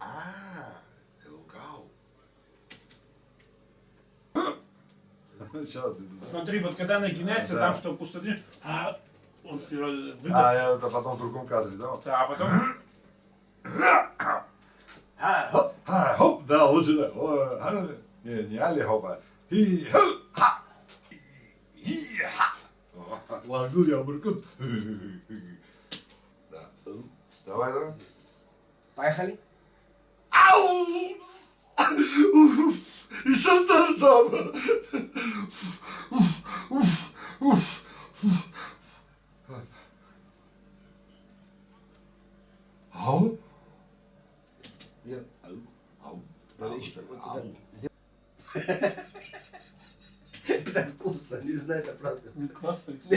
Я лукал. Сейчас иду. Смотри, вот когда начинается Да. там, что пустоты, он сперва выдох, Это потом в другом кадре, да? да, а потом Хоп, да, лучше да. Не али хопа. Хи-ха. Хи-ха. Лангул я буркут. Да. Давай. Поехали. Ау! И все то же самое. Ау? Лер, Ау. надо еще вот туда сделать. Это вкусно, не знаю, это правда. классно, да,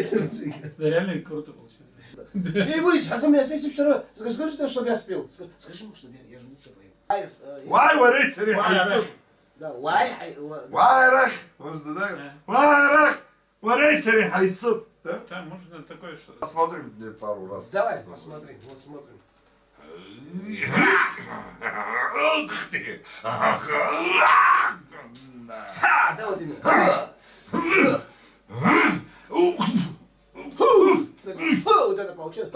реально круто получилось. Не бойся, Хасан, я сессию второе. Скажи, чтобы я спел. Скажи ему, чтобы я же лучше пою. Вай, варись, рехайсу. Да, why? Вайрах. Может, да? Вайрах. Варись, рехайсу. Да? Да, можно такое что-то. Посмотрим пару раз. Давай, посмотри, вот смотрим. Ух ты! Ха, да вот именно. Вот это получилось.